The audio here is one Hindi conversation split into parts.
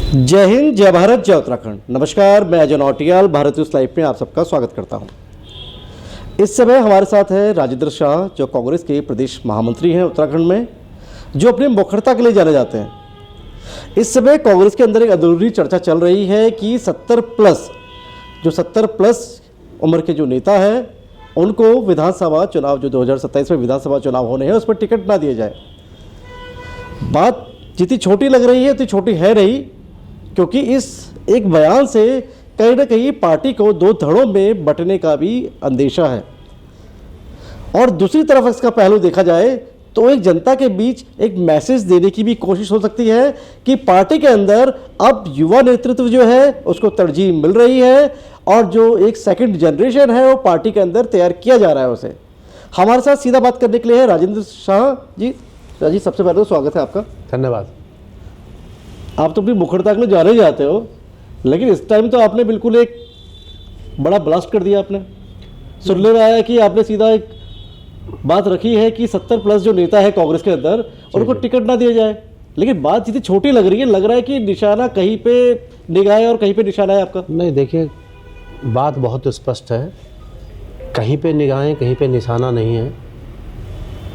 जय हिंद, जय भारत, जय उत्तराखंड। नमस्कार, मैं अजय नौटियाल भारत न्यूज़ लाइव में आप सबका स्वागत करता हूं। इस समय हमारे साथ है राजेंद्र शाह, जो कांग्रेस के प्रदेश महामंत्री हैं उत्तराखंड में, जो अपनी मुखरता के लिए जाने जाते हैं। इस समय कांग्रेस के अंदर एक अधूरी चर्चा चल रही है कि 70 प्लस उम्र के जो नेता हैं उनको विधानसभा चुनाव, जो 2027 में विधानसभा चुनाव होने हैं, उस पर टिकट ना दिए जाए। बात जितनी छोटी लग रही है उतनी छोटी है नहीं, क्योंकि इस एक बयान से कहीं ना कहीं पार्टी को दो धड़ों में बंटने का भी अंदेशा है। और दूसरी तरफ इसका पहलू देखा जाए तो एक जनता के बीच एक मैसेज देने की भी कोशिश हो सकती है कि पार्टी के अंदर अब युवा नेतृत्व जो है उसको तरजीह मिल रही है और जो एक सेकंड जनरेशन है वो पार्टी के अंदर तैयार किया जा रहा है उसे। हमारे साथ सीधा बात करने के लिए है राजेंद्र शाह जी। राजी, सबसे पहले तो स्वागत है आपका। धन्यवाद। आप तो अपनी मुखरता के लिए जाने जाते हो, लेकिन इस टाइम तो आपने बिल्कुल एक बड़ा ब्लास्ट कर दिया। आपने सुनने में आया कि आपने सीधा एक बात रखी है कि 70 प्लस जो नेता है कांग्रेस के अंदर उनको टिकट ना दिया जाए। लेकिन बात जितनी छोटी लग रही है, लग रहा है कि निशाना कहीं पे निगाह है और कहीं पे निशाना है आपका। नहीं, देखिए, बात बहुत स्पष्ट है। कहीं पे निगाहें, कहीं पे निशाना नहीं है।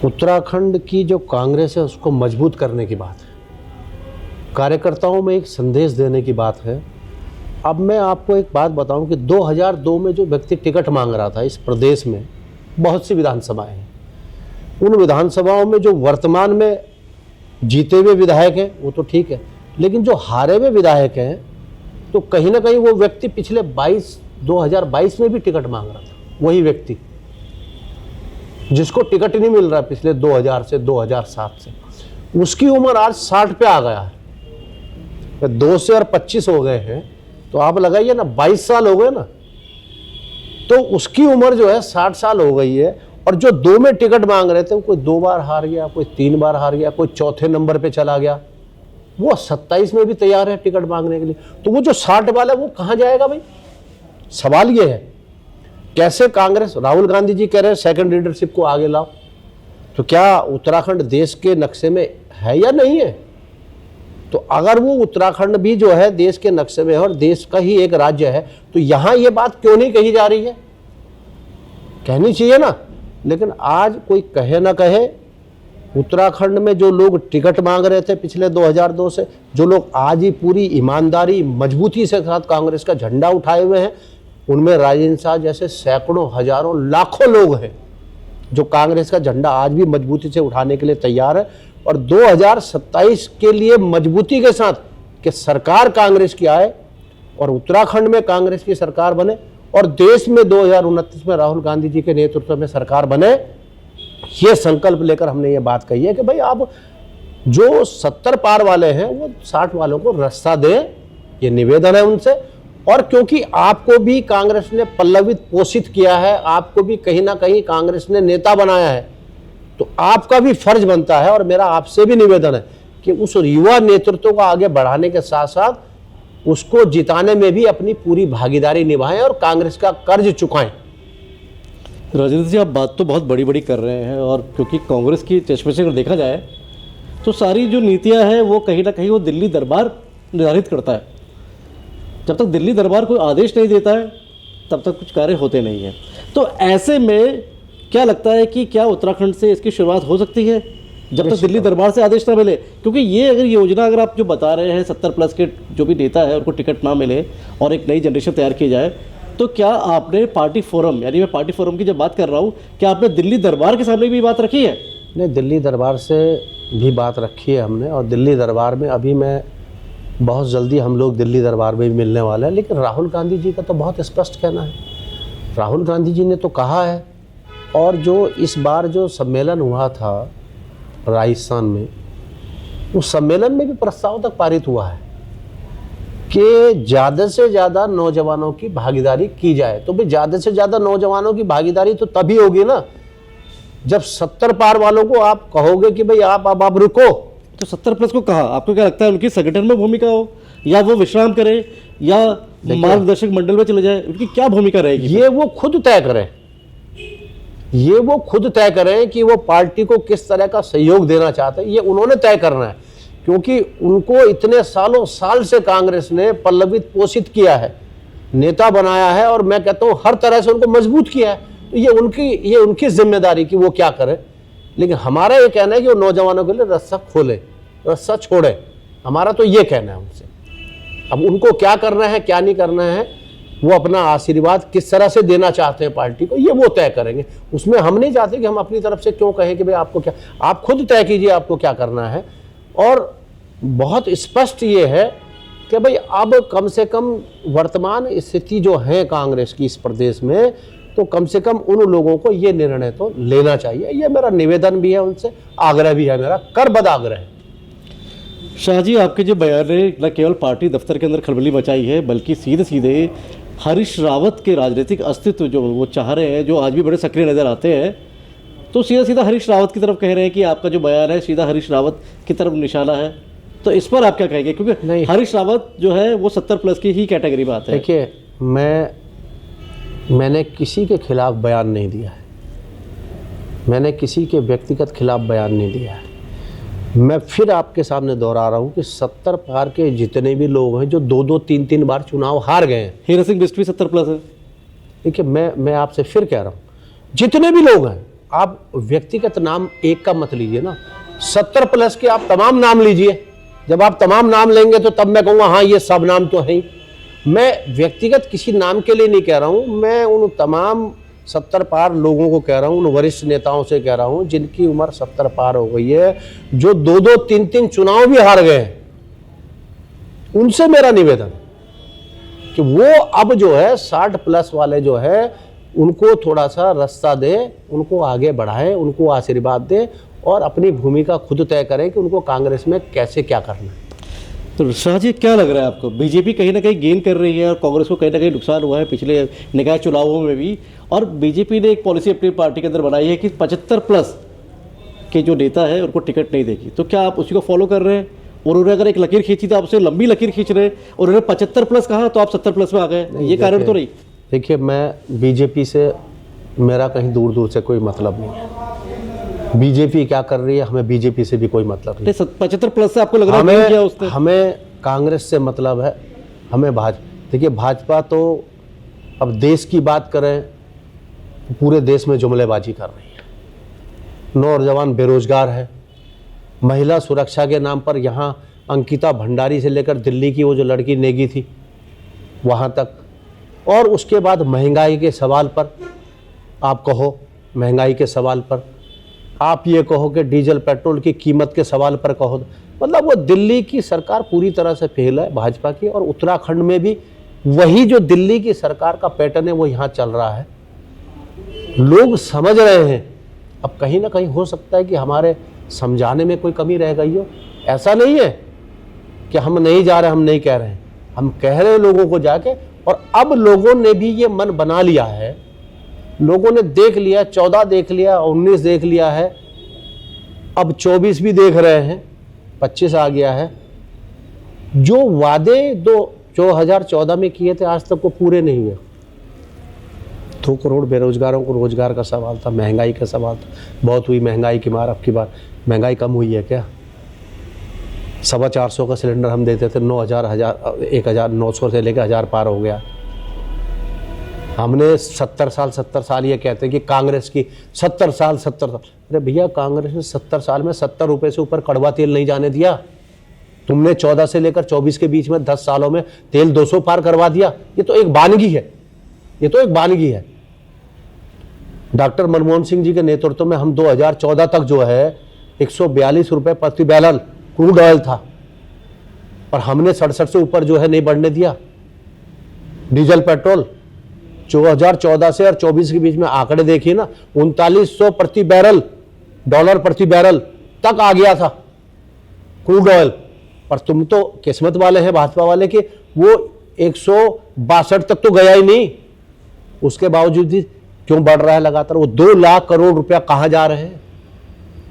उत्तराखंड की जो कांग्रेस है उसको मजबूत करने की बात है, कार्यकर्ताओं में एक संदेश देने की बात है। अब मैं आपको एक बात बताऊं कि 2002 में जो व्यक्ति टिकट मांग रहा था, इस प्रदेश में बहुत सी विधानसभाएं हैं, उन विधानसभाओं में जो वर्तमान में जीते हुए विधायक हैं वो तो ठीक है, लेकिन जो हारे हुए विधायक हैं तो कहीं ना कहीं वो व्यक्ति पिछले 2022 में भी टिकट मांग रहा था। वही व्यक्ति जिसको टिकट नहीं मिल रहा पिछले 2000 से 2007 से, उसकी उम्र आज 60 पे आ गया है। 2 से और 25 हो गए हैं तो आप लगाइए ना, 22 साल हो गए ना, तो उसकी उम्र जो है 60 साल हो गई है। और जो 2 में टिकट मांग रहे थे, कोई 2 बार हार गया, कोई 3 बार हार गया, कोई चौथे नंबर पे चला गया, वो 27 में भी तैयार है टिकट मांगने के लिए। तो वो जो 60 वाला है वो कहाँ जाएगा भाई? सवाल ये है, कैसे कांग्रेस, राहुल गांधी जी कह रहे हैं सेकंड लीडरशिप को आगे लाओ, तो क्या उत्तराखंड देश के नक्शे में है या नहीं है? तो अगर वो उत्तराखंड भी जो है देश के नक्शे में है और देश का ही एक राज्य है, तो यहाँ ये बात क्यों नहीं कही जा रही है? कहनी चाहिए ना। लेकिन आज कोई कहे ना कहे, उत्तराखंड में जो लोग टिकट मांग रहे थे पिछले 2002 से, जो लोग आज ही पूरी ईमानदारी मजबूती से साथ कांग्रेस का झंडा उठाए हुए हैं, उनमें राजेंद्र शाह जैसे सैकड़ों, हजारों, लाखों लोग हैं जो कांग्रेस का झंडा आज भी मजबूती से उठाने के लिए तैयार है। और 2027 के लिए मजबूती के साथ कि सरकार कांग्रेस की आए और उत्तराखंड में कांग्रेस की सरकार बने और देश में 2029 में राहुल गांधी जी के नेतृत्व में सरकार बने, ये संकल्प लेकर हमने ये बात कही है कि भाई आप जो 70 पार वाले हैं वो 60 वालों को रास्ता दें, ये निवेदन है उनसे। और क्योंकि आपको भी कांग्रेस ने पल्लवित पोषित किया है, आपको भी कहीं ना कहीं कांग्रेस ने नेता बनाया है, तो आपका भी फर्ज बनता है और मेरा आपसे भी निवेदन है कि उस युवा नेतृत्व को आगे बढ़ाने के साथ साथ उसको जिताने में भी अपनी पूरी भागीदारी निभाएं और कांग्रेस का कर्ज चुकाएं। राजेंद्र जी, आप बात तो बहुत बड़ी बड़ी कर रहे हैं, और क्योंकि कांग्रेस की चश्मे से अगर देखा जाए तो सारी जो नीतियां हैं वो कहीं ना कहीं वो दिल्ली दरबार निर्धारित करता है। जब तक दिल्ली दरबार कोई आदेश नहीं देता है तब तक कुछ कार्य होते नहीं हैं। तो ऐसे में क्या लगता है कि क्या उत्तराखंड से इसकी शुरुआत हो सकती है जब तक दिल्ली दरबार से आदेश ना मिले? क्योंकि ये अगर योजना, अगर आप जो बता रहे हैं 70 प्लस के जो भी नेता है उनको टिकट ना मिले और एक नई जनरेशन तैयार की जाए, तो क्या आपने पार्टी फोरम, यानी मैं पार्टी फोरम की जब बात कर रहा हूँ, क्या आपने दिल्ली दरबार के सामने भी बात रखी है? नहीं, दिल्ली दरबार से भी बात रखी है हमने, और दिल्ली दरबार में अभी मैं बहुत जल्दी हम लोग दिल्ली दरबार में भी मिलने वाले हैं। लेकिन राहुल गांधी जी का तो बहुत स्पष्ट कहना है। राहुल गांधी जी ने तो कहा है, और जो इस बार जो सम्मेलन हुआ था राजस्थान में, उस सम्मेलन में भी प्रस्ताव तक पारित हुआ है कि ज़्यादा से ज़्यादा नौजवानों की भागीदारी की जाए। तो भाई ज़्यादा से ज़्यादा नौजवानों की भागीदारी तो तभी होगी ना जब 70 पार वालों को आप कहोगे कि भाई आप रुको। तो 70 प्लस को कहा, आपको क्या लगता है उनकी संगठन में भूमिका हो, या वो विश्राम करे, या मार्गदर्शक मंडल में चले जाए? उनकी क्या भूमिका रहेगी? ये वो खुद तय करें। ये वो खुद तय करें कि वो पार्टी को किस तरह का सहयोग देना चाहते हैं, ये उन्होंने तय करना है। क्योंकि उनको इतने सालों साल से कांग्रेस ने पल्लवित पोषित किया है, नेता बनाया है, और मैं कहता हूं हर तरह से उनको मजबूत किया है। तो ये उनकी जिम्मेदारी कि वो क्या करें। लेकिन हमारा ये कहना है कि वो नौजवानों के लिए रास्ता खोले, रास्ता छोड़े, हमारा तो ये कहना है उनसे। अब उनको क्या करना है क्या नहीं करना है, वो अपना आशीर्वाद किस तरह से देना चाहते हैं पार्टी को, ये वो तय करेंगे। उसमें हम नहीं चाहते कि हम अपनी तरफ से क्यों कहें कि भाई आपको क्या, आप खुद तय कीजिए आपको क्या करना है। और बहुत स्पष्ट ये है कि भाई अब कम से कम वर्तमान स्थिति जो है कांग्रेस की इस प्रदेश में, तो कम से कम उन लोगों को ये निर्णय तो लेना चाहिए। ये मेरा निवेदन भी है उनसे, आग्रह भी है मेरा, करबद्ध आग्रह है। शाहजी, आपके जो बयान ने न केवल पार्टी दफ्तर के अंदर खलबली मचाई है, बल्कि सीधे सीधे हरीश रावत के राजनीतिक अस्तित्व जो वो चाह रहे हैं, जो आज भी बड़े सक्रिय नजर आते हैं, तो सीधा सीधा हरीश रावत की तरफ कह रहे हैं कि आपका जो बयान है सीधा हरीश रावत की तरफ निशाना है। तो इस पर आप क्या कहेंगे, क्योंकि हरीश रावत जो है वो 70+ की ही कैटेगरी में आते हैं। देखिए, मैंने किसी के खिलाफ बयान नहीं दिया है, मैंने किसी के व्यक्तिगत खिलाफ बयान नहीं दिया है। मैं फिर आपके सामने दोहरा रहा हूं कि 70 पार के जितने भी लोग हैं जो 2-2, 3-3 बार चुनाव हार गए हैं, हीरा सिंह बिस्ट भी 70+ है। देखिए, मैं आपसे फिर कह रहा हूं, जितने भी लोग हैं, आप व्यक्तिगत नाम एक का मत लीजिए ना, 70+ के आप तमाम नाम लीजिए। जब आप तमाम नाम लेंगे तो तब मैं कहूँगा हाँ ये सब नाम तो है ही। मैं व्यक्तिगत किसी नाम के लिए नहीं कह रहा हूँ, मैं उन तमाम 70 पार लोगों को कह रहा हूँ, उन वरिष्ठ नेताओं से कह रहा हूँ जिनकी उम्र 70 पार हो गई है, जो 2-2, 3-3 चुनाव भी हार गए हैं। उनसे मेरा निवेदन कि वो अब जो है 60+ वाले जो है उनको थोड़ा सा रास्ता दे, उनको आगे बढ़ाए, उनको आशीर्वाद दे और अपनी भूमिका खुद तय करें कि उनको कांग्रेस में कैसे क्या करना है। तो शाहजी, क्या लग रहा है आपको, बीजेपी कहीं ना कहीं गेन कर रही है और कांग्रेस को कहीं ना कहीं नुकसान हुआ है पिछले निकाय चुनावों में भी, और बीजेपी ने एक पॉलिसी अपनी पार्टी के अंदर बनाई है कि 75+ के जो नेता है उनको टिकट नहीं देगी, तो क्या आप उसी को फॉलो कर रहे हैं? और उन्होंने अगर एक लकीर खींची तो आपसे लंबी लकीर खींच रहे हैं, और उन्होंने 75+ कहा तो आप 70+ में आ गए, ये कारण तो नहीं? देखिए, मैं बीजेपी से मेरा कहीं दूर दूर से कोई मतलब नहीं है। बीजेपी क्या कर रही है, हमें बीजेपी से भी कोई मतलब नहीं। 75+ से आपको लग रहा है क्या उसने? हमें कांग्रेस से मतलब है, हमें देखिए, भाजपा तो अब देश की बात करें तो पूरे देश में जुमलेबाजी कर रही है। नौजवान बेरोजगार है, महिला सुरक्षा के नाम पर यहाँ अंकिता भंडारी से लेकर दिल्ली की वो जो लड़की नेगी थी वहाँ तक, और उसके बाद महंगाई के सवाल पर आप कहो, महंगाई के सवाल पर आप ये कहो कि डीजल पेट्रोल की कीमत के सवाल पर कहो, मतलब वो दिल्ली की सरकार पूरी तरह से फेल है भाजपा की। और उत्तराखंड में भी वही जो दिल्ली की सरकार का पैटर्न है वो यहाँ चल रहा है। लोग समझ रहे हैं। अब कहीं ना कहीं हो सकता है कि हमारे समझाने में कोई कमी रह गई हो। ऐसा नहीं है कि हम नहीं जा रहे, हम नहीं कह रहे हैं, हम कह रहे हैं लोगों को जाके। और अब लोगों ने भी ये मन बना लिया है, लोगों ने देख लिया, 14 देख लिया, 19 देख लिया है, अब 24 भी देख रहे हैं, 25 आ गया है। जो वादे 2014 में किए थे आज तक वो पूरे नहीं हुए। 2 करोड़ बेरोजगारों को रोजगार का सवाल था, महंगाई का सवाल था, बहुत हुई महंगाई की मार। अब की बार महंगाई कम हुई है क्या? 450 का सिलेंडर हम देते थे, 1900 से लेकर 1000 पार हो गया। हमने 70 साल ये कहते हैं कि कांग्रेस की 70 साल। अरे भैया, कांग्रेस ने 70 साल में 70 रुपए से ऊपर कड़वा तेल नहीं जाने दिया। तुमने 14 से लेकर 24 के बीच में 10 सालों में तेल 200 पार करवा दिया। ये तो एक वानगी है, ये तो एक वानगी है। डॉक्टर मनमोहन सिंह जी के नेतृत्व में हम 2014 तक जो है 142 रुपए प्रति बैरल क्रूड ऑयल था, और हमने 67 से ऊपर जो है नहीं बढ़ने दिया। डीजल पेट्रोल 2014 से और 24 के बीच में आंकड़े देखिए ना, 3900 प्रति बैरल, डॉलर प्रति बैरल तक आ गया था क्रूड ऑयल। पर तुम तो किस्मत वाले हैं भाजपा वाले कि वो 162 तक तो गया ही नहीं। उसके बावजूद भी क्यों बढ़ रहा है लगातार? वो 2 लाख करोड़ रुपया कहाँ जा रहे हैं,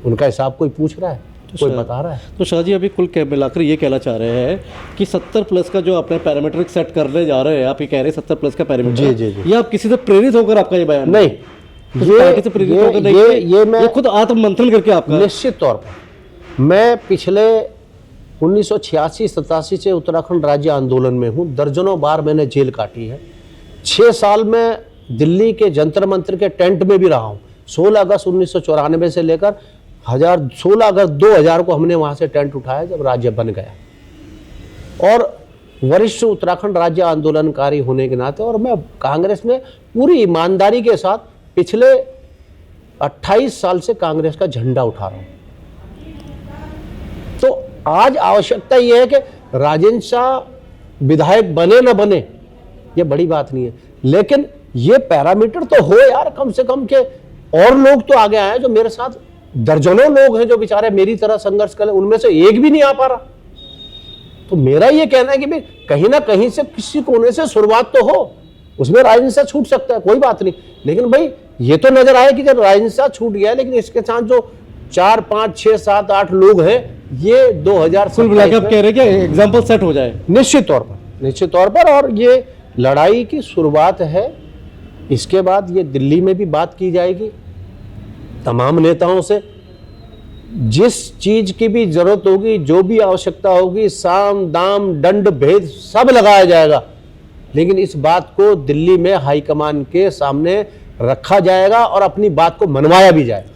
उनका हिसाब कोई पूछ रहा है? कोई बता रहा है? तो शाहजी, अभी कुल मिलाकर ये कहना चाह रहे हैं कि 70+ का जो अपने पैरामीटर सेट करने जा रहे हैं, आप ये कह रहे हैं 70+ का पैरामीटर, जी। ये आप किसी से प्रेरित होकर आपका ये बयान? नहीं, पार्टी से प्रेरित होकर नहीं, ये मैं खुद आत्म मंथन करके आपका? निश्चित तौर पर मैं पिछले 1986-87 से उत्तराखंड राज्य आंदोलन में हूँ, दर्जनों बार मैंने जेल काटी है। 6 साल में दिल्ली के जंतर मंतर के टेंट में भी रहा हूँ। 16 अगस्त 1994 से लेकर 16 अगस्त 2000 को हमने वहाँ से टेंट उठाया जब राज्य बन गया। और वरिष्ठ उत्तराखंड राज्य आंदोलनकारी होने के नाते और मैं कांग्रेस में पूरी ईमानदारी के साथ पिछले 28 साल से कांग्रेस का झंडा उठा रहा हूँ। तो आज आवश्यकता यह है कि राजेंद्र शाह विधायक बने न बने ये बड़ी बात नहीं है, लेकिन ये पैरामीटर तो हो यार कम से कम के और लोग तो आगे आए जो मेरे साथ दर्जनों लोग हैं जो बेचारे मेरी तरह संघर्ष कर, उनमें से एक भी नहीं आ पा रहा। तो मेरा ये कहना है कि भाई कहीं ना कहीं से किसी कोने से शुरुआत तो हो, उसमें राजेंद्र शाह छूट सकता है, कोई बात नहीं, लेकिन भाई ये तो नजर आए कि जब राजेंद्र शाह छूट गया लेकिन इसके साथ जो 4, 5, 6, 7, 8 लोग हैं ये 2000 कुल मिला के आप कह रहे हैं कि एग्जाम्पल सेट हो जाए। निश्चित तौर पर और ये लड़ाई की शुरुआत है। इसके बाद ये दिल्ली में भी बात की जाएगी तमाम नेताओं से, जिस चीज की भी जरूरत होगी, जो भी आवश्यकता होगी, साम दाम दंड भेद सब लगाया जाएगा, लेकिन इस बात को दिल्ली में हाईकमान के सामने रखा जाएगा और अपनी बात को मनवाया भी जाएगा।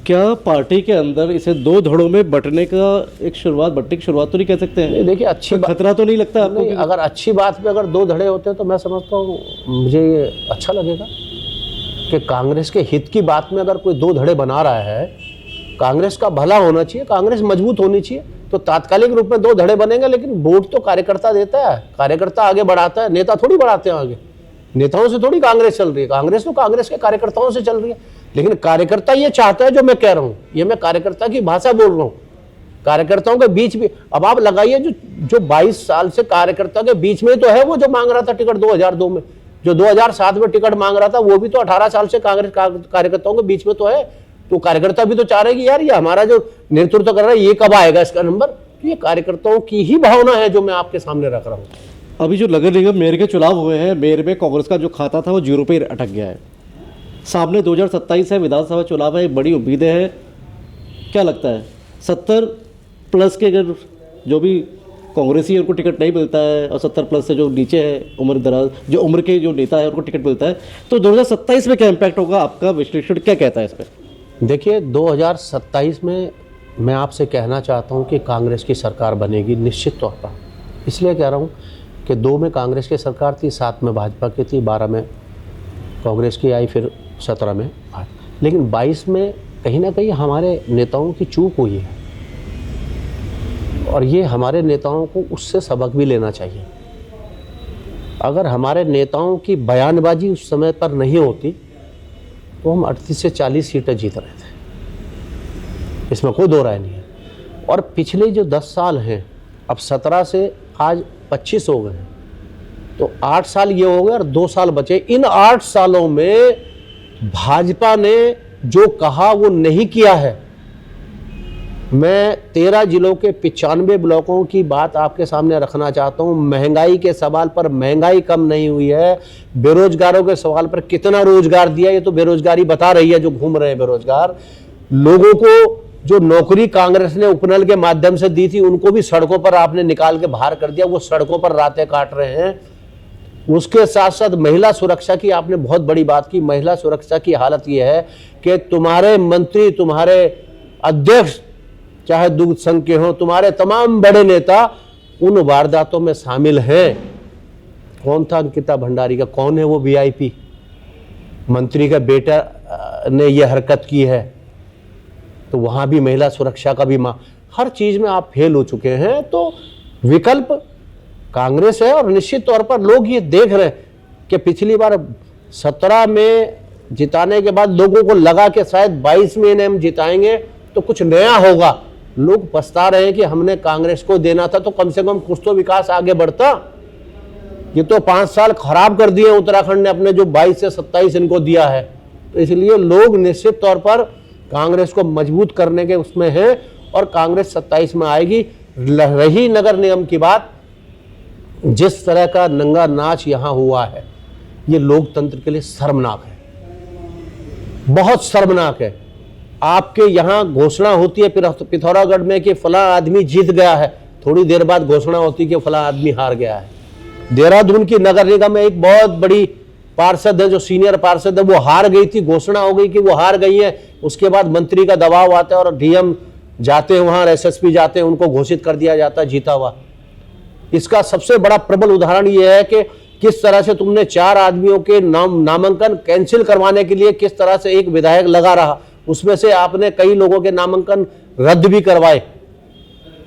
क्या पार्टी के अंदर इसे 2 धड़ों में बंटने की शुरुआत तो नहीं कह सकते हैं? देखिए अच्छी खतरा तो नहीं लगता आपको? नहीं, अगर अच्छी बात पे अगर 2 धड़े होते हैं तो मैं समझता हूँ मुझे ये अच्छा लगेगा कि कांग्रेस के हित की बात में अगर कोई 2 धड़े बना रहा है, कांग्रेस का भला होना चाहिए, कांग्रेस मजबूत होनी चाहिए, तो तात्कालिक रूप में 2 धड़े बनेंगे, लेकिन वोट तो कार्यकर्ता देता है, कार्यकर्ता आगे बढ़ाता है, नेता थोड़ी बढ़ाते हैं आगे। नेताओं से थोड़ी कांग्रेस चल रही है, कांग्रेस तो कांग्रेस के कार्यकर्ताओं से चल रही है। लेकिन कार्यकर्ता ये चाहता है जो मैं कह रहा हूँ, ये मैं कार्यकर्ता की भाषा बोल रहा हूँ। कार्यकर्ताओं के बीच भी अब आप लगाइए जो 22 साल से कार्यकर्ता के बीच में तो है वो जो मांग रहा था टिकट 2002 में, जो 2007 में टिकट मांग रहा था वो भी तो 18 साल से कांग्रेस कार्यकर्ताओं के बीच में तो है। तो कार्यकर्ता भी तो चाह रहे कि यार ये हमारा जो नेतृत्व कर रहा है ये कब आएगा इसका नंबर। तो ये कार्यकर्ताओं की ही भावना है जो मैं आपके सामने रख रहा हूँ। अभी जो नगर निगम मेयर के चुनाव हुए हैं, मेयर में कांग्रेस का जो खाता था वो 0 पे अटक गया है। सामने 2027 है, विधानसभा चुनाव है, बड़ी उम्मीदें हैं। क्या लगता है 70 प्लस के अगर जो भी कांग्रेसी उनको टिकट नहीं मिलता है और 70 प्लस से जो नीचे है उम्र दराज जो उम्र के जो नेता है उनको टिकट मिलता है, तो 2027 में क्या इम्पैक्ट होगा? आपका विश्लेषण क्या कहता है इस पर? देखिए 2027 में मैं आपसे कहना चाहता हूं कि कांग्रेस की सरकार बनेगी निश्चित तौर पर। इसलिए कह रहा हूं कि 2 में कांग्रेस की सरकार थी, 7 में भाजपा की थी, 12 में कांग्रेस की आई, फिर 17 में। लेकिन 22 में कहीं ना कहीं हमारे नेताओं की चूक हुई है और ये हमारे नेताओं को उससे सबक भी लेना चाहिए। अगर हमारे नेताओं की बयानबाजी उस समय पर नहीं होती तो हम 38 से 40 सीटें जीत रहे थे, इसमें कोई 2 राय नहीं है। और पिछले जो 10 साल हैं, अब 17 से आज 25 हो गए हैं, तो 8 साल ये हो गए और 2 साल बचे। इन 8 सालों में भाजपा ने जो कहा वो नहीं किया है। मैं 13 जिलों के 95 ब्लॉकों की बात आपके सामने रखना चाहता हूँ। महंगाई के सवाल पर महंगाई कम नहीं हुई है, बेरोजगारों के सवाल पर कितना रोजगार दिया ये तो बेरोजगारी बता रही है, जो घूम रहे हैं बेरोजगार लोगों को। जो नौकरी कांग्रेस ने उपनल के माध्यम से दी थी उनको भी सड़कों पर आपने निकाल के बाहर कर दिया, वो सड़कों पर रातें काट रहे हैं। उसके साथ साथ महिला सुरक्षा की आपने बहुत बड़ी बात की। महिला सुरक्षा की हालत यह है कि तुम्हारे मंत्री, तुम्हारे अध्यक्ष चाहे दूध संघ के हों, तुम्हारे तमाम बड़े नेता उन वारदातों में शामिल हैं। कौन था अंकिता भंडारी का, कौन है वो वीआईपी? मंत्री का बेटा ने यह हरकत की है, तो वहां भी महिला सुरक्षा का भी हर चीज में आप फेल हो चुके हैं। तो विकल्प कांग्रेस है और निश्चित तौर पर लोग ये देख रहे हैं कि पिछली बार 17 में जिताने के बाद लोगों को लगा कि शायद 22 में इन्हें हम जिताएंगे तो कुछ नया होगा। लोग पछता रहे हैं कि हमने कांग्रेस को देना था तो कम से कम कुछ तो विकास आगे बढ़ता। ये तो 5 साल खराब कर दिए उत्तराखंड ने अपने, जो 22 से 27 इनको दिया है। तो इसलिए लोग निश्चित तौर पर कांग्रेस को मजबूत करने के उसमें है और कांग्रेस 27 में आएगी। रही नगर निगम की बात, जिस तरह का नंगा नाच यहां हुआ है ये लोकतंत्र के लिए शर्मनाक है, बहुत शर्मनाक है। आपके यहां घोषणा होती है पिथौरागढ़ में कि फला आदमी जीत गया है, थोड़ी देर बाद घोषणा होती कि फला आदमी हार गया है। देहरादून की नगर निगम में एक बहुत बड़ी पार्षद है, जो सीनियर पार्षद है, वो हार गई थी, घोषणा हो गई कि वो हार गई है। उसके बाद मंत्री का दबाव आता है और डीएम जाते हैं वहां, एसएसपी जाते हैं, उनको घोषित कर दिया जाता है जीता हुआ। इसका सबसे बड़ा प्रबल उदाहरण यह है कि किस तरह से तुमने 4 आदमियों के नामांकन कैंसिल करवाने के लिए किस तरह से एक विधायक लगा रहा, उसमें से आपने कई लोगों के नामांकन रद्द भी करवाए।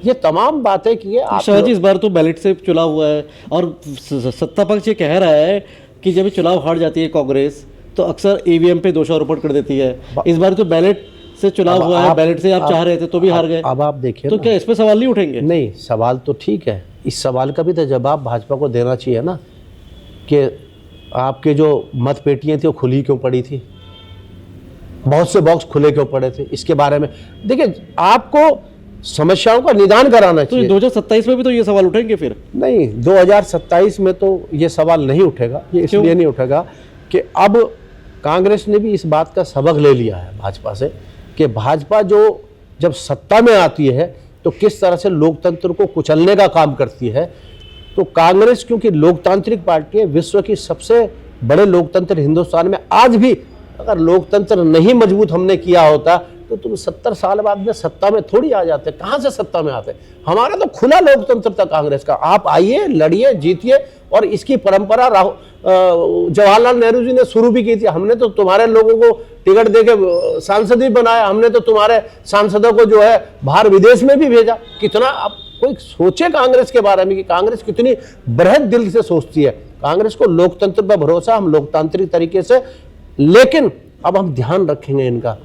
ये तमाम बातें की है। शाह जी, इस बार तो बैलेट से चुनाव हुआ है और सत्ता पक्ष ये कह रहा है कि जब चुनाव हार जाती है कांग्रेस तो अक्सर ईवीएम पे दोषारोपण कर देती है। इस बार तो बैलेट से चुनाव हुआ है, बैलेट से आप चाह रहे थे तो भी हार गए। अब आप देखिए तो क्या इस पे सवाल नहीं उठेंगे? नहीं, सवाल तो ठीक है, इस सवाल का भी तो जवाब भाजपा को देना चाहिए ना, कि आपके जो मत पेटियां थी वो खुली क्यों पड़ी थी, बहुत से बॉक्स खुले क्यों पड़े थे। इसके बारे में देखिए, आपको समस्याओं का निदान कराना चाहिए। 2027 में भी तो ये सवाल उठेंगे फिर? नहीं, 2027 में तो ये सवाल नहीं उठेगा। ये इसलिए नहीं उठेगा कि अब कांग्रेस ने भी इस बात का सबक ले लिया है भाजपा से, कि भाजपा जो जब सत्ता में आती है तो किस तरह से लोकतंत्र को कुचलने का काम करती है। तो कांग्रेस क्योंकि लोकतांत्रिक पार्टी है, विश्व की सबसे बड़े लोकतंत्र हिंदुस्तान में, आज भी अगर लोकतंत्र नहीं मजबूत हमने किया होता तो तुम 70 साल बाद में सत्ता में थोड़ी आ जाते। कहां से सत्ता में आते? हमारा तो खुला लोकतंत्र था कांग्रेस का। आप आइए, लड़िए, जीतिए, और इसकी परंपरा जवाहरलाल नेहरू जी ने शुरू भी की थी। हमने तो तुम्हारे लोगों को टिकट देके सांसद भी बनाया, हमने तो तुम्हारे सांसदों को जो है बाहर विदेश में भी भेजा। कितना आप कोई सोचे कांग्रेस के बारे में कि कांग्रेस कितनी बृहद दिल से सोचती है। कांग्रेस को लोकतंत्र पर भरोसा, हम लोकतांत्रिक तरीके से, लेकिन अब हम ध्यान रखेंगे इनका,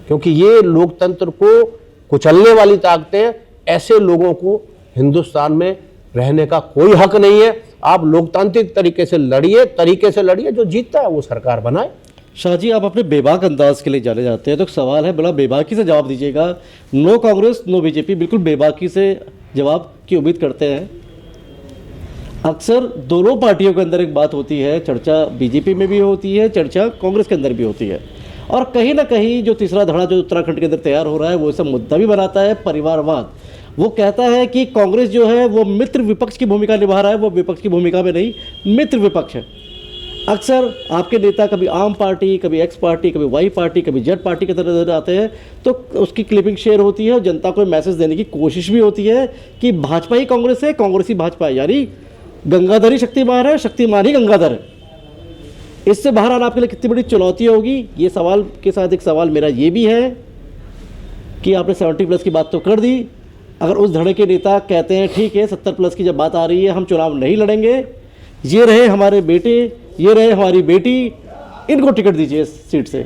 क्योंकि ये लोकतंत्र को कुचलने वाली ताकतें, ऐसे लोगों को हिंदुस्तान में रहने का कोई हक नहीं है। आप लोकतांत्रिक तरीके से लड़िए, जो जीतता है वो सरकार बनाए। शाह जी, आप अपने बेबाक अंदाज के लिए जाने जाते हैं, तो सवाल है, बड़ा बेबाकी से जवाब दीजिएगा। नो कांग्रेस नो बीजेपी, बिल्कुल बेबाकी से जवाब की उम्मीद करते हैं। अक्सर दोनों पार्टियों के अंदर एक बात होती है, चर्चा बीजेपी में भी होती है, चर्चा कांग्रेस के अंदर भी होती है, और कहीं ना कहीं जो तीसरा धड़ा जो उत्तराखंड के अंदर तैयार हो रहा है वो सब मुद्दा भी बनाता है, परिवारवाद। वो कहता है कि कांग्रेस जो है वो मित्र विपक्ष की भूमिका निभा रहा है, वो विपक्ष की भूमिका में नहीं, मित्र विपक्ष है। अक्सर आपके नेता कभी आम पार्टी, कभी एक्स पार्टी, कभी वाई पार्टी, कभी जेड पार्टी की तरह नजर आते हैं, तो उसकी क्लिपिंग शेयर होती है और जनता को मैसेज देने की कोशिश भी होती है कि भाजपा ही कांग्रेस है, कांग्रेस ही भाजपा है, यानी गंगाधर ही शक्तिमान है, शक्तिमान ही गंगाधर है। इससे बाहर आना आपके लिए कितनी बड़ी चुनौती होगी? ये सवाल के साथ एक सवाल मेरा ये भी है कि आपने 70+ की बात तो कर दी, अगर उस धड़े के नेता कहते हैं ठीक है 70+ की जब बात आ रही है हम चुनाव नहीं लड़ेंगे, ये रहे हमारे बेटे, ये रहे हमारी बेटी, इनको टिकट दीजिए इस सीट से,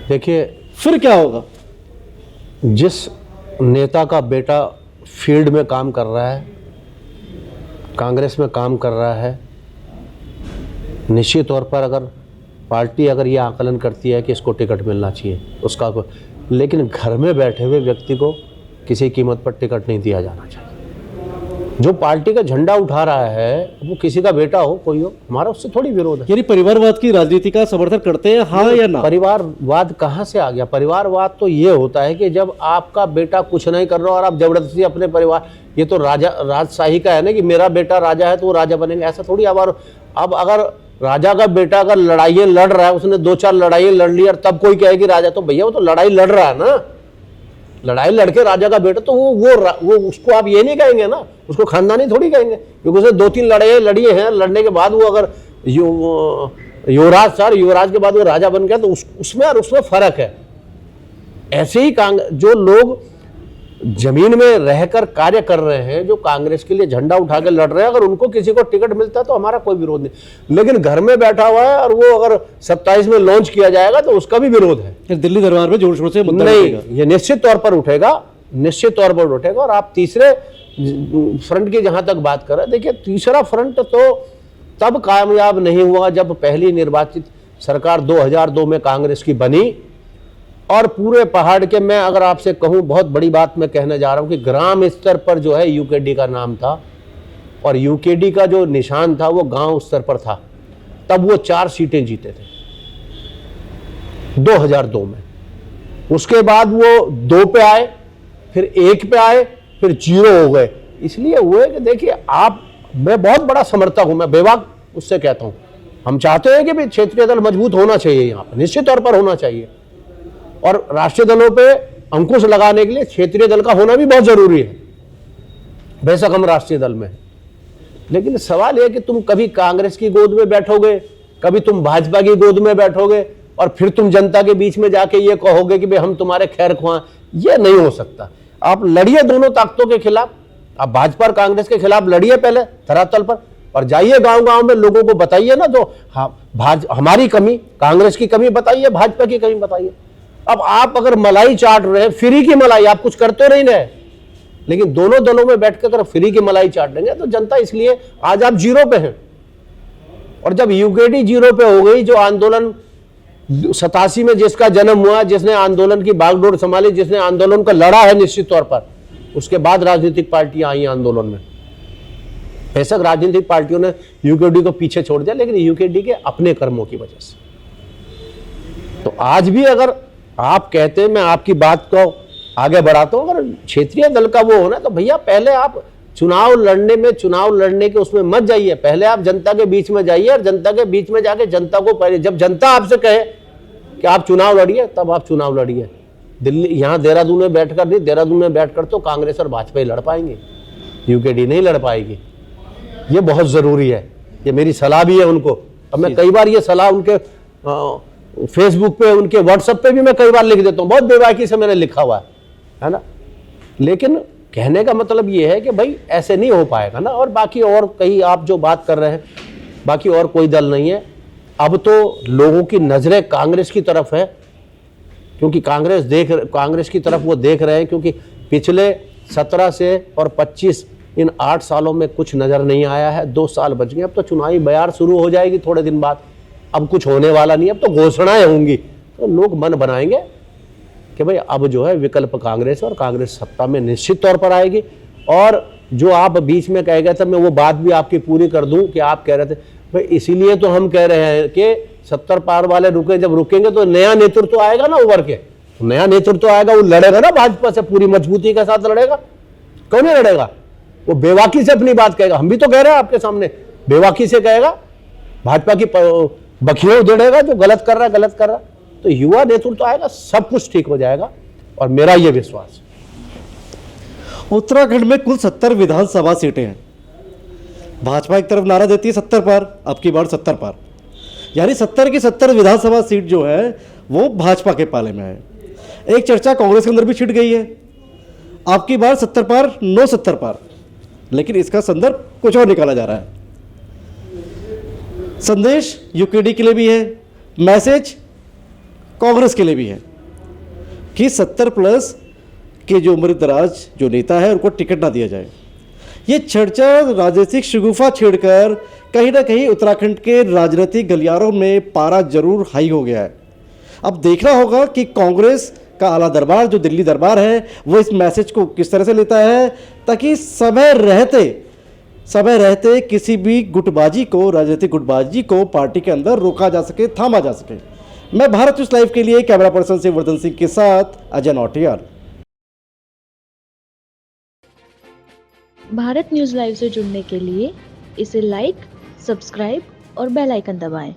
देखिए फिर क्या होगा? जिस नेता का बेटा फील्ड में काम कर रहा है, कांग्रेस में काम कर रहा है, निश्चित तौर पर अगर पार्टी अगर ये आकलन करती है कि इसको टिकट मिलना चाहिए उसका, लेकिन घर में बैठे हुए व्यक्ति को किसी कीमत पर टिकट नहीं दिया जाना चाहिए। जो पार्टी का झंडा उठा रहा है वो किसी का बेटा हो, कोई हो, हमारा उससे थोड़ी विरोध है। यानी परिवारवाद की राजनीति का समर्थन करते हैं, हाँ या ना? परिवारवाद कहाँ से आ गया? परिवारवाद तो ये होता है कि जब आपका बेटा कुछ नहीं कर रहा और आप जबरदस्ती अपने परिवार, ये तो राजशाही का है ना कि मेरा बेटा राजा है तो वो राजा बनेंगे, ऐसा थोड़ी। अब अगर राजा का बेटा अगर लड़ाइयाँ लड़ रहा है, उसने 2-4 लड़ाइयाँ लड़ ली और तब कोई कहेगी राजा, तो भैया वो तो लड़ाई लड़ रहा है ना, लड़ाई लड़के राजा का बेटा, तो वो उसको आप ये नहीं कहेंगे ना, उसको खानदानी थोड़ी कहेंगे, क्योंकि उसने 2-3 लड़ाइयाँ लड़ी हैं, लड़ने के बाद वो अगर युवराज के बाद वो राजा बन गया तो उसमें और उसमें फर्क है। ऐसे ही जो लोग जमीन में रहकर कार्य कर रहे हैं, जो कांग्रेस के लिए झंडा उठा के लड़ रहे हैं, अगर उनको किसी को टिकट मिलता है तो हमारा कोई विरोध नहीं, लेकिन घर में बैठा हुआ है और वो अगर 27 में लॉन्च किया जाएगा तो उसका भी विरोध है। दिल्ली दरबार में जोर शोर से मुद्दा नहीं, ये निश्चित तौर पर उठेगा, निश्चित तौर पर उठेगा। और आप तीसरे फ्रंट की जहां तक बात कर रहे हैं, देखिए तीसरा फ्रंट तो तब कामयाब नहीं हुआ जब पहली निर्वाचित सरकार 2002 में कांग्रेस की बनी, और पूरे पहाड़ के, मैं अगर आपसे कहूं, बहुत बड़ी बात मैं कहने जा रहा हूं कि ग्राम स्तर पर जो है यूकेडी का नाम था और यूकेडी का जो निशान था वो गांव स्तर पर था। तब वो 4 सीटें जीते थे 2002 में। उसके बाद वो 2 पे आए, फिर 1 पे आए, फिर 0 हो गए। इसलिए हुए कि देखिए आप, मैं बहुत बड़ा समर्थक हूं, मैं बेबाक उससे कहता हूं, हम चाहते हैं कि भी क्षेत्रीय दल मजबूत होना चाहिए, यहाँ पर निश्चित तौर पर होना चाहिए, और राष्ट्रीय दलों पे अंकुश लगाने के लिए क्षेत्रीय दल का होना भी बहुत जरूरी है, बेशक हम राष्ट्रीय दल में हैं। लेकिन सवाल यह कि तुम कभी कांग्रेस की गोद में बैठोगे, कभी तुम भाजपा की गोद में बैठोगे, और फिर तुम जनता के बीच में जाके ये कहोगे कि भाई हम तुम्हारे खैर ख्वाह, ये नहीं हो सकता। आप लड़िए दोनों ताकतों के खिलाफ, आप भाजपा और कांग्रेस के खिलाफ लड़िए पहले धरातल पर, और जाइए गांव गांव में लोगों को बताइए ना, तो हमारी कमी, कांग्रेस की कमी बताइए, भाजपा की कमी बताइए। अब आप अगर मलाई चाट रहे, फ्री की मलाई, आप कुछ करते नहीं रहे, लेकिन दोनों दलों में बैठकर अगर फ्री की मलाई चाट देंगे तो जनता, इसलिए आज आप 0 पे हैं। और जब यूकेडी 0 पे हो गई, जो आंदोलन 87 में जिसका जन्म हुआ, जिसने आंदोलन की बागडोर संभाली, जिसने आंदोलन को लड़ा है निश्चित तौर पर, उसके बाद राजनीतिक पार्टियां आई आंदोलन में। बेशक राजनीतिक पार्टियों ने यूकेडी को पीछे छोड़ दिया, लेकिन यूकेडी के अपने कर्मों की वजह से। तो आज भी अगर आप कहते हैं, मैं आपकी बात को आगे बढ़ाता हूं, अगर क्षेत्रीय दल का वो होना, तो भैया पहले आप चुनाव लड़ने के उसमें मत जाइए, पहले आप जनता के बीच में जाइए, और जनता के बीच में जाके जनता को पहले, जब जनता आपसे कहे कि आप चुनाव लड़िए, तब आप चुनाव लड़िए। दिल्ली, यहाँ देहरादून में बैठकर नहीं, देहरादून में बैठकर तो कांग्रेस और भाजपा ही लड़ पाएंगे, यूकेडी नहीं लड़ पाएगी। ये बहुत जरूरी है, ये मेरी सलाह भी है उनको। अब मैं कई बार ये सलाह उनके फेसबुक पे, उनके व्हाट्सएप पे भी मैं कई बार लिख देता हूँ, बहुत बेबाकी से मैंने लिखा हुआ है ना। लेकिन कहने का मतलब ये है कि भाई ऐसे नहीं हो पाएगा ना। और बाकी और कई आप जो बात कर रहे हैं, बाकी और कोई दल नहीं है। अब तो लोगों की नजरें कांग्रेस की तरफ है, क्योंकि कांग्रेस की तरफ वो देख रहे हैं, क्योंकि पिछले 17 से और 25 इन 8 सालों में कुछ नजर नहीं आया है। 2 साल बच गए, अब तो चुनावी बयार शुरू हो जाएगी थोड़े दिन बाद। अब कुछ होने वाला नहीं, अब तो घोषणाएं होंगी, तो लोग मन बनाएंगे कि भाई अब जो है विकल्प कांग्रेस, और कांग्रेस सत्ता में निश्चित तौर पर आएगी। और जो आप बीच में कह गए थे, मैं वो बात भी आपकी पूरी कर दूं कि आप कह रहे थे भाई इसीलिए तो हम कह रहे हैं कि 70 पार वाले रुके, जब रुकेंगे तो नया नेतृत्व आएगा ना उभर के, तो नया नेतृत्व आएगा, वो लड़ेगा ना भाजपा से, पूरी मजबूती के साथ लड़ेगा। क्यों नहीं लड़ेगा? वो बेवाकी से अपनी बात कहेगा। हम भी तो कह रहे हैं आपके सामने, बेवाकी से कहेगा, भाजपा की बखियों उधेड़ेगा, जो गलत कर रहा है। तो युवा नेतृत्व आएगा, सब कुछ ठीक हो जाएगा, और मेरा ये विश्वास। उत्तराखंड में कुल 70 विधानसभा सीटें हैं। भाजपा एक तरफ नारा देती है 70 पार, अब की बार 70 पार, यानी 70 की 70 विधानसभा सीट जो है वो भाजपा के पाले में है। एक चर्चा कांग्रेस के अंदर भी छिड़ गई है, अब की बार 70 पार, नो 70 पार, लेकिन इसका संदर्भ कुछ और निकाला जा रहा है। संदेश यूकेडी के लिए भी है, मैसेज कांग्रेस के लिए भी है कि 70 प्लस के जो उम्र दराज जो नेता है उनको टिकट ना दिया जाए। ये चर्चा राजनीतिक शगुफा छेड़कर कहीं ना कहीं उत्तराखंड के राजनीतिक गलियारों में पारा जरूर हाई हो गया है। अब देखना होगा कि कांग्रेस का आला दरबार जो दिल्ली दरबार है वो इस मैसेज को किस तरह से लेता है, ताकि समय रहते किसी भी गुटबाजी को, राजनीतिक गुटबाजी को पार्टी के अंदर रोका जा सके, थामा जा सके। मैं भारत न्यूज़ लाइव के लिए कैमरा पर्सन से वर्धन सिंह के साथ अजय नौटियाल। भारत न्यूज़ लाइव से जुड़ने के लिए इसे लाइक, सब्सक्राइब और बेल आइकन दबाएं।